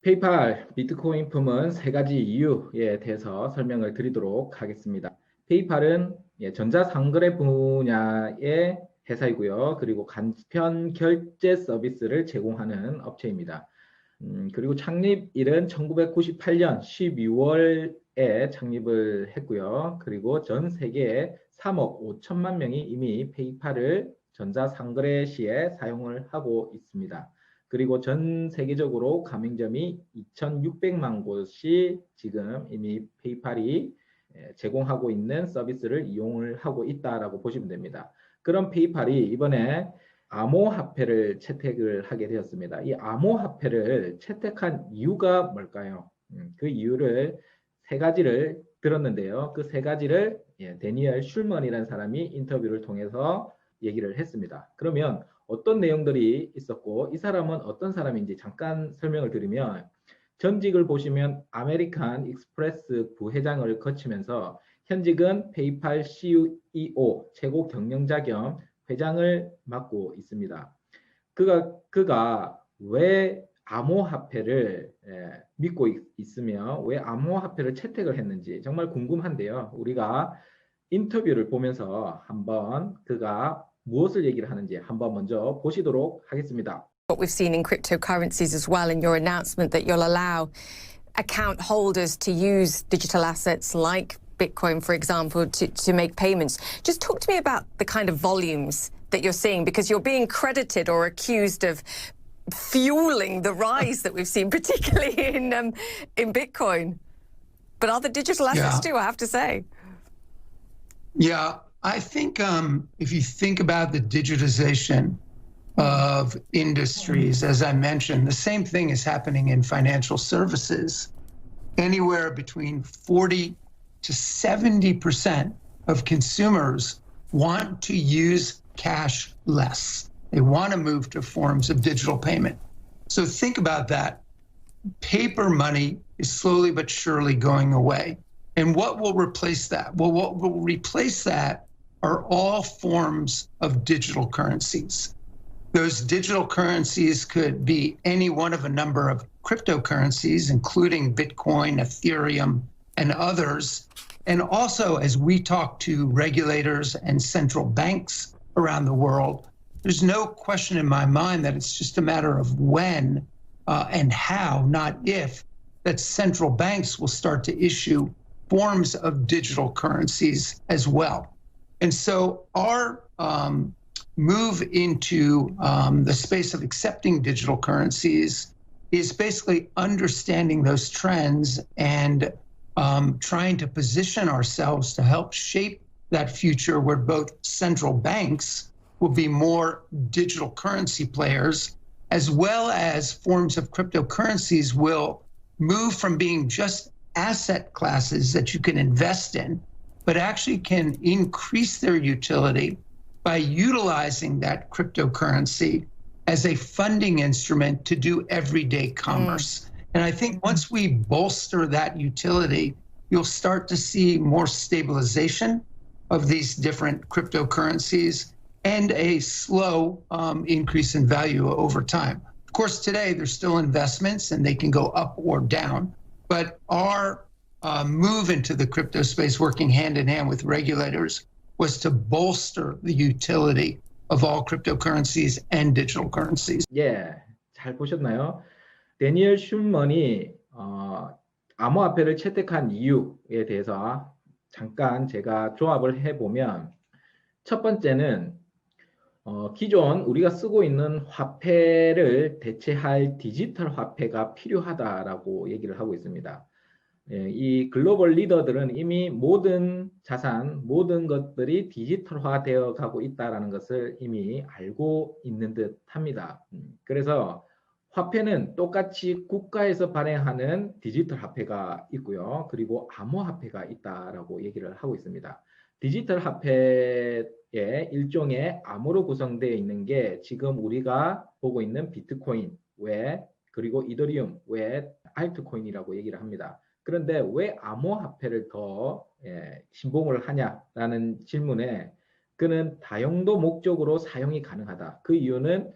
페이팔 비트코인 품은 세 가지 이유에 대해서 설명을 드리도록 하겠습니다. 페이팔은 전자상거래 분야의 회사이고요. 그리고 간편 결제 서비스를 제공하는 업체입니다. 그리고 창립일은 1998년 12월에 창립을 했고요. 그리고 전 세계에 3억 5천만 명이 이미 페이팔을 전자상거래 시에 사용을 하고 있습니다. 그리고 전 세계적으로 가맹점이 2,600만 곳이 지금 이미 페이팔이 제공하고 있는 서비스를 이용을 하고 있다라고 보시면 됩니다. 그런 페이팔이 이번에 암호화폐를 채택을 하게 되었습니다. 이 암호화폐를 채택한 이유가 뭘까요? 그 이유를 세 가지를 들었는데요. 그 세 가지를 데니얼 슐먼이라는 사람이 인터뷰를 통해서 얘기를 했습니다. 그러면 어떤 내용들이 있었고 이 사람은 어떤 사람인지 잠깐 설명을 드리면 전직을 보시면 아메리칸 익스프레스 부회장을 거치면서 현직은 페이팔 CEO 최고 경영자 겸 회장을 맡고 있습니다. 그가 왜 암호화폐를 믿고 있으며 왜 암호화폐를 채택을 했는지 정말 궁금한데요. 우리가 인터뷰를 보면서 한번 그가 무엇을 얘기를 하는지 한번 먼저 보시도록 하겠습니다. What we've seen in cryptocurrencies as well in your announcement that you'll allow account holders to use digital assets like Bitcoin, for example, to make payments. Just talk to me about the kind of volumes that you're seeing, because you're being credited or accused of fueling the rise that we've seen, particularly in Bitcoin. But other digital assets too, I have to say. Yeah, I think if you think about the digitization of industries, as I mentioned, the same thing is happening in financial services. Anywhere between 40 to 70% of consumers want to use cash less. They want to move to forms of digital payment. So think about that. Paper money is slowly but surely going away. And what will replace that? Well, what will replace that are all forms of digital currencies. Those digital currencies could be any one of a number of cryptocurrencies, including Bitcoin, Ethereum, and others. And also, as we talk to regulators and central banks around the world, there's no question in my mind that it's just a matter of when and how, not if, that central banks will start to issue forms of digital currencies as well. And so our move into the space of accepting digital currencies is basically understanding those trends and trying to position ourselves to help shape that future where both central banks will be more digital currency players, as well as forms of cryptocurrencies will move from being just asset classes that you can invest in, but actually can increase their utility by utilizing that cryptocurrency as a funding instrument to do everyday commerce. And I think once we bolster that utility, you'll start to see more stabilization of these different cryptocurrencies and a slow increase in value over time. Of course, today there's still investments and they can go up or down, but our move into the crypto space, working hand in hand with regulators, was to bolster the utility of all cryptocurrencies and digital currencies. 예, 잘 보셨나요? 데니얼 슐먼이 암호화폐를 채택한 이유에 대해서 잠깐 제가 조합을 해보면, 첫 번째는 기존 우리가 쓰고 있는 화폐를 대체할 디지털 화폐가 필요하다라고 얘기를 하고 있습니다. 이 글로벌 리더들은 이미 모든 자산, 모든 것들이 디지털화 되어 가고 있다는 것을 이미 알고 있는 듯 합니다. 그래서 화폐는 똑같이 국가에서 발행하는 디지털 화폐가 있고요. 그리고 암호화폐가 있다라고 얘기를 하고 있습니다. 디지털 화폐의 일종의 암호로 구성되어 있는 게 지금 우리가 보고 있는 비트코인 외, 그리고 이더리움 외 알트코인이라고 얘기를 합니다. 그런데 왜 암호화폐를 더 신봉을 하냐라는 질문에 그는 다용도 목적으로 사용이 가능하다. 그 이유는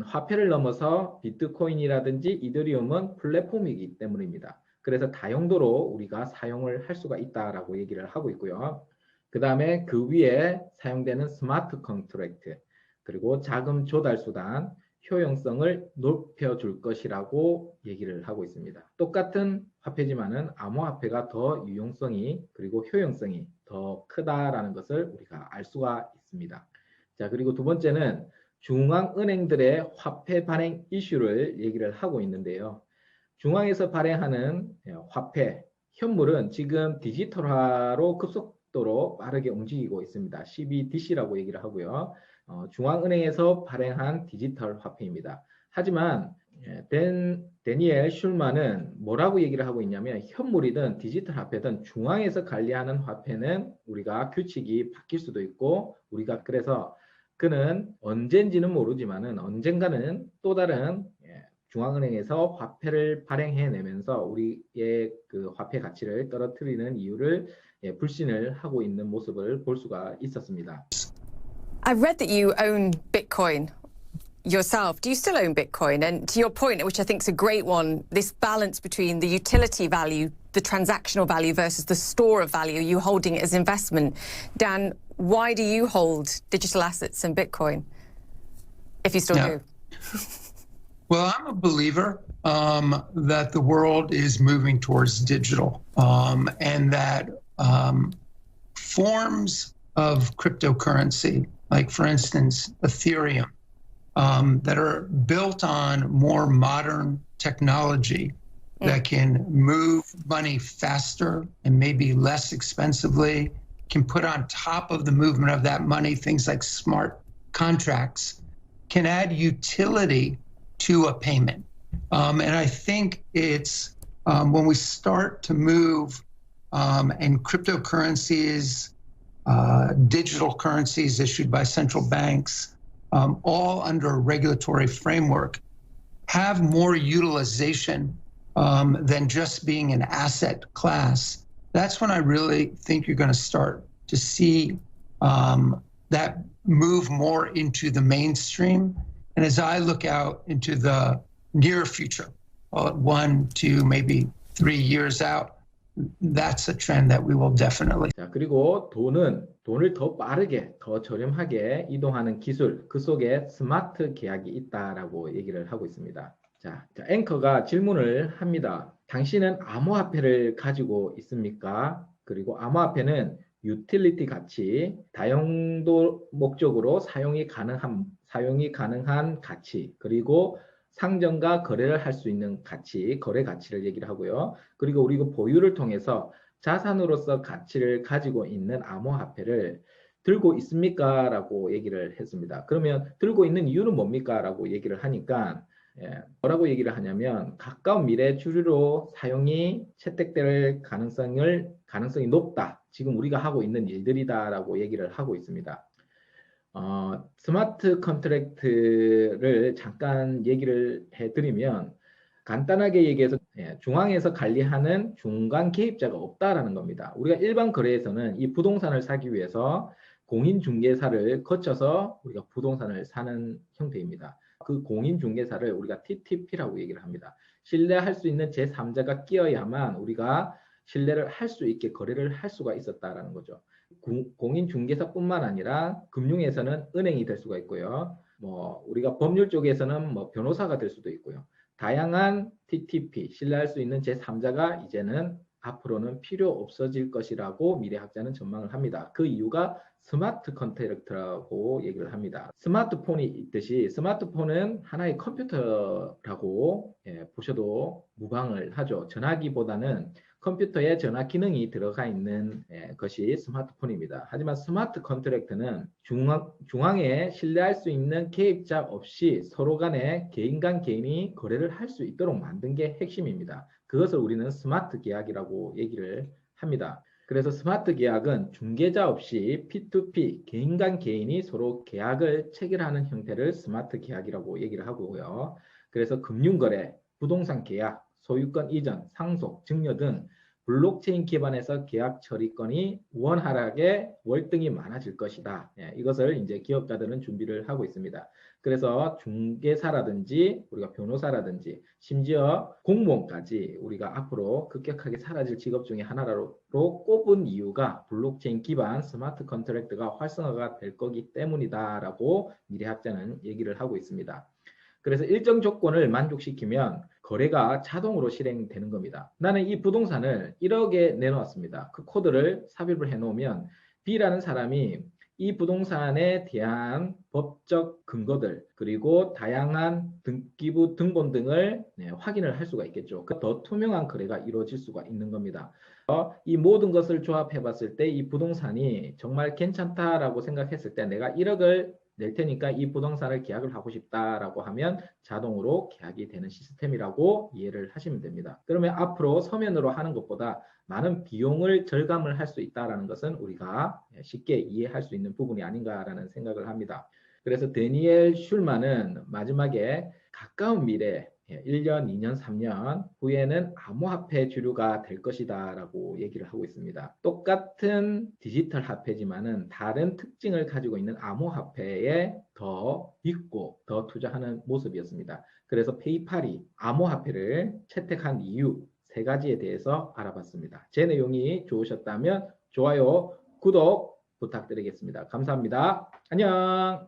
화폐를 넘어서 비트코인이라든지 이더리움은 플랫폼이기 때문입니다. 그래서 다용도로 우리가 사용을 할 수가 있다라고 얘기를 하고 있고요. 그 다음에 그 위에 사용되는 스마트 컨트랙트, 그리고 자금 조달 수단, 효용성을 높여줄 것이라고 얘기를 하고 있습니다. 똑같은 화폐지만은 암호화폐가 더 유용성이 그리고 효용성이 더 크다라는 것을 우리가 알 수가 있습니다. 자, 그리고 두 번째는 중앙은행들의 화폐 발행 이슈를 얘기를 하고 있는데요. 중앙에서 발행하는 화폐, 현물은 지금 디지털화로 급속도로 빠르게 움직이고 있습니다. CBDC라고 얘기를 하고요. 중앙은행에서 발행한 디지털 화폐입니다. 하지만 데니엘 슐만은 뭐라고 얘기를 하고 있냐면 현물이든 디지털 화폐든 중앙에서 관리하는 화폐는 우리가 규칙이 바뀔 수도 있고 우리가 그래서 그는 언젠지는 모르지만은 언젠가는 또 다른 중앙은행에서 화폐를 발행해내면서 우리의 그 화폐 가치를 떨어뜨리는 이유를 불신을 하고 있는 모습을 볼 수가 있었습니다. I've read that you own Bitcoin yourself. Do you still own Bitcoin? And to your point, which I think is a great one, this balance between the utility value, the transactional value versus the store of value, you holding it as investment. Dan, why do you hold digital assets and Bitcoin, if you still do? Well, I'm a believer that the world is moving towards digital and that forms of cryptocurrency, like for instance, Ethereum, that are built on more modern technology that can move money faster and maybe less expensively, can put on top of the movement of that money things like smart contracts, can add utility to a payment. And I think it's when we start to move and cryptocurrencies, digital currencies issued by central banks, all under a regulatory framework, have more utilization than just being an asset class. That's when I really think you're going to start to see that move more into the mainstream. And as I look out into the near future, 1, 2, maybe 3 years out, that's a trend that we will definitely. 자, 그리고 돈을 더 빠르게, 더 저렴하게 이동하는 기술, 그 속에 스마트 계약이 있다라고 얘기를 하고 있습니다. 자, 앵커가 질문을 합니다. 당신은 암호화폐를 가지고 있습니까? 그리고 암호화폐는 유틸리티 가치, 다용도 목적으로 사용이 가능한 가치, 그리고 상정과 거래를 할 수 있는 가치, 거래 가치를 얘기를 하고요. 그리고 우리가 보유를 통해서 자산으로서 가치를 가지고 있는 암호화폐를 들고 있습니까? 라고 얘기를 했습니다. 그러면 들고 있는 이유는 뭡니까? 라고 얘기를 하니까 뭐라고 얘기를 하냐면 가까운 미래 주류로 사용이 채택될 가능성이 높다. 지금 우리가 하고 있는 일들이다라고 얘기를 하고 있습니다. 스마트 컨트랙트를 잠깐 얘기를 해드리면 간단하게 얘기해서 중앙에서 관리하는 중간 개입자가 없다라는 겁니다. 우리가 일반 거래에서는 이 부동산을 사기 위해서 공인중개사를 거쳐서 우리가 부동산을 사는 형태입니다. 그 공인중개사를 우리가 TTP라고 얘기를 합니다. 신뢰할 수 있는 제3자가 끼어야만 우리가 신뢰를 할 수 있게 거래를 할 수가 있었다라는 거죠. 공인중개사뿐만 아니라 금융에서는 은행이 될 수가 있고요. 우리가 법률 쪽에서는 변호사가 될 수도 있고요. 다양한 TTP, 신뢰할 수 있는 제3자가 이제는 앞으로는 필요 없어질 것이라고 미래학자는 전망을 합니다. 그 이유가 스마트 컨트랙트라고 얘기를 합니다. 스마트폰이 있듯이 스마트폰은 하나의 컴퓨터라고 보셔도 무방을 하죠. 전화기보다는 컴퓨터에 전화 기능이 들어가 있는 것이 스마트폰입니다. 하지만 스마트 컨트랙트는 중앙에 신뢰할 수 있는 개입자 없이 서로 간에 개인 간 개인이 거래를 할 수 있도록 만든 게 핵심입니다. 그것을 우리는 스마트 계약이라고 얘기를 합니다. 그래서 스마트 계약은 중개자 없이 P2P, 개인 간 개인이 서로 계약을 체결하는 형태를 스마트 계약이라고 얘기를 하고요. 그래서 금융거래, 부동산 계약, 소유권 이전, 상속, 증여 등 블록체인 기반에서 계약 처리권이 원활하게 월등히 많아질 것이다. 예, 이것을 이제 기업가들은 준비를 하고 있습니다. 그래서 중개사라든지 우리가 변호사라든지 심지어 공무원까지 우리가 앞으로 급격하게 사라질 직업 중에 하나로 꼽은 이유가 블록체인 기반 스마트 컨트랙트가 활성화가 될 거기 때문이다라고 미래학자는 얘기를 하고 있습니다. 그래서 일정 조건을 만족시키면 거래가 자동으로 실행되는 겁니다. 나는 이 부동산을 1억에 내놓았습니다. 그 코드를 삽입을 해놓으면 B라는 사람이 이 부동산에 대한 법적 근거들 그리고 다양한 등기부 등본 등을 확인을 할 수가 있겠죠. 더 투명한 거래가 이루어질 수가 있는 겁니다. 이 모든 것을 조합해 봤을 때 이 부동산이 정말 괜찮다라고 생각했을 때 내가 1억을 낼 테니까 이 부동산을 계약을 하고 싶다라고 하면 자동으로 계약이 되는 시스템이라고 이해를 하시면 됩니다. 그러면 앞으로 서면으로 하는 것보다 많은 비용을 절감을 할 수 있다는 것은 우리가 쉽게 이해할 수 있는 부분이 아닌가라는 생각을 합니다. 그래서 데니엘 슐만은 마지막에 가까운 미래 1년, 2년, 3년 후에는 암호화폐 주류가 될 것이다 라고 얘기를 하고 있습니다. 똑같은 디지털 화폐지만은 다른 특징을 가지고 있는 암호화폐에 더 믿고 더 투자하는 모습이었습니다. 그래서 페이팔이 암호화폐를 채택한 이유 3가지에 대해서 알아봤습니다. 제 내용이 좋으셨다면 좋아요, 구독 부탁드리겠습니다. 감사합니다. 안녕.